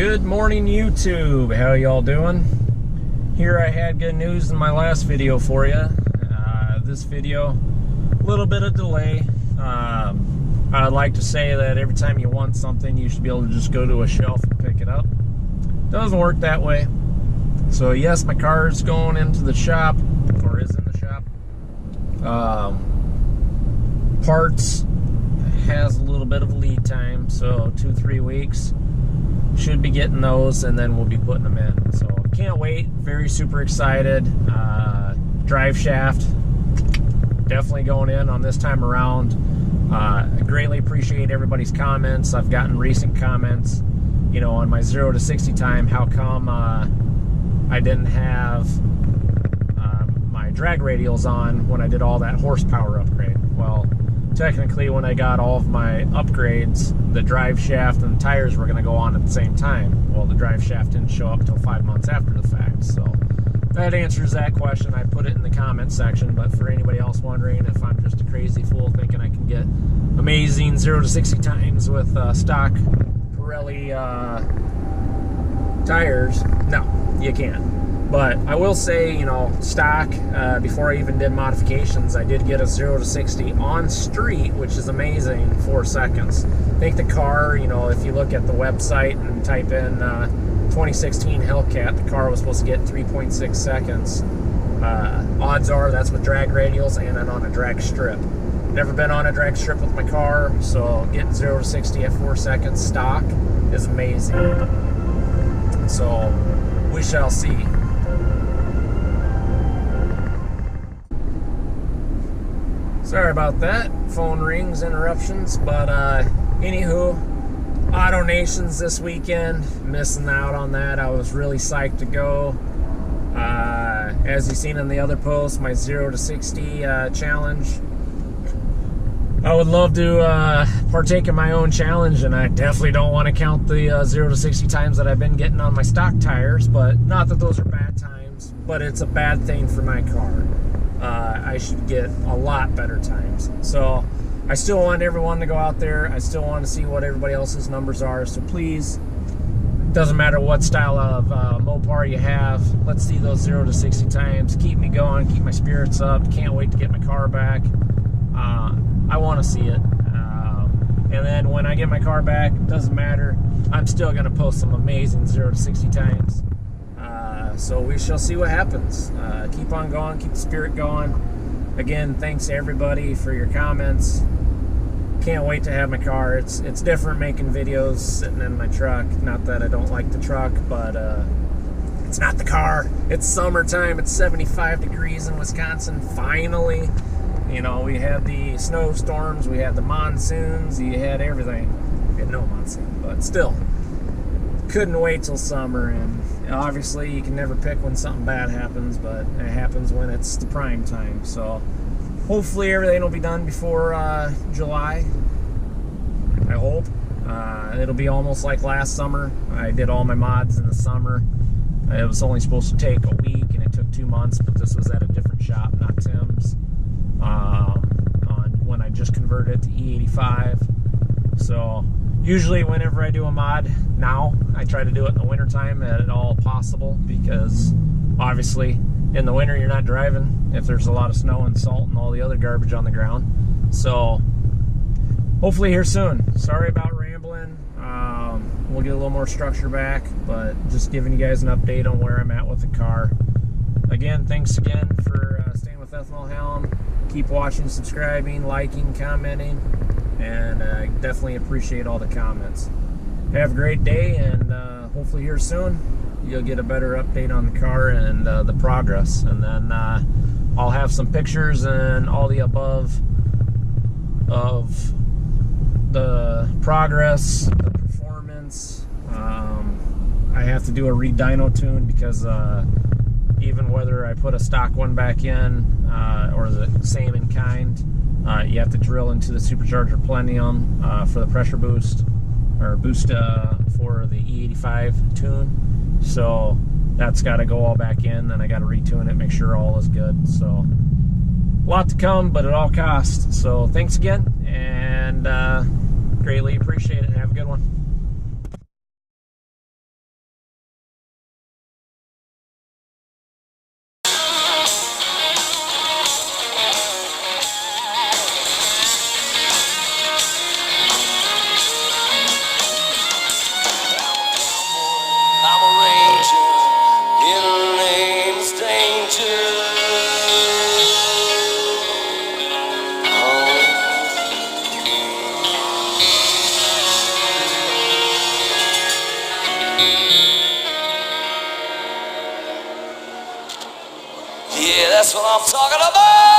Good morning, YouTube. How y'all doing? Here I had good news in my last video for you. This video, a little bit of delay. I'd like to say that every time you want something, you should be able to just go to a shelf and pick it up. Doesn't work that way. So yes, my car is going into the shop, or is in the shop. Parts has a little bit of a lead time, so 2-3 weeks. Should be getting those, and then we'll be putting them in. So can't wait. Very super excited. Drive shaft definitely going in on this time around. I greatly appreciate everybody's comments. I've gotten recent comments, you know, on my 0 to 60 time. How come I didn't have my drag radials on when I did all that horsepower upgrade? Well, technically, when I got all of my upgrades, the drive shaft and the tires were going to go on at the same time. Well, the drive shaft didn't show up until 5 months after the fact. So that answers that question. I put it in the comment section, but for anybody else wondering if I'm just a crazy fool thinking I can get amazing 0 to 60 times with stock Pirelli tires, no, you can't. But I will say, you know, stock, before I even did modifications, I did get a 0 to 60 on street, which is amazing, 4 seconds. I think the car, you know, if you look at the website and type in 2016 Hellcat, the car was supposed to get 3.6 seconds. Odds are that's with drag radials and then on a drag strip. Never been on a drag strip with my car, so getting 0 to 60 at 4 seconds stock is amazing. So we shall see. Sorry about that, phone rings, interruptions, but anywho, auto nations this weekend, missing out on that. I was really psyched to go. As you've seen in the other post, my 0 to 60 challenge. I would love to partake in my own challenge, and I definitely don't want to count the 0 to 60 times that I've been getting on my stock tires, but not that those are bad times, but it's a bad thing for my car. I should get a lot better times. So I still want everyone to go out there. I still want to see what everybody else's numbers are. So please, doesn't matter what style of Mopar you have, let's see those 0 to 60 times. Keep me going, keep my spirits up. Can't wait to get my car back. I want to see it. And then when I get my car back, doesn't matter. I'm still going to post some amazing 0 to 60 times. So we shall see what happens. Keep on going, keep the spirit going. Again, thanks to everybody for your comments. Can't wait to have my car. It's different making videos sitting in my truck. Not that I don't like the truck, but it's not the car. It's summertime. It's 75 degrees in Wisconsin. Finally, you know, we had the snowstorms, we had the monsoons, you had everything. We had no monsoon, but still. Couldn't wait till summer, and obviously you can never pick when something bad happens, but it happens when it's the prime time. So hopefully everything will be done before July. I hope. It'll be almost like last summer. I did all my mods in the summer. It was only supposed to take a week, and it took 2 months, but this was at a different shop, not Tim's, on when I just converted it to E85. So usually whenever I do a mod now, I try to do it in the wintertime at all possible, because obviously in the winter you're not driving if there's a lot of snow and salt and all the other garbage on the ground. So hopefully here soon. Sorry about rambling. We'll get a little more structure back, but just giving you guys an update on where I'm at with the car. Again, thanks again for staying with Ethanol Hound. Keep watching, subscribing, liking, commenting, and I definitely appreciate all the comments. Have a great day, and hopefully here soon you'll get a better update on the car and the progress. And then I'll have some pictures and all the above of the progress, the performance. I have to do a re-dyno tune because even whether I put a stock one back in or the same in kind, you have to drill into the supercharger plenum for the pressure boost, or boost for the E85 tune. So that's got to go all back in. Then I got to retune it, make sure all is good. So a lot to come, but at all costs. So thanks again, and greatly appreciate it. Have a good one. That's what I'm talking about.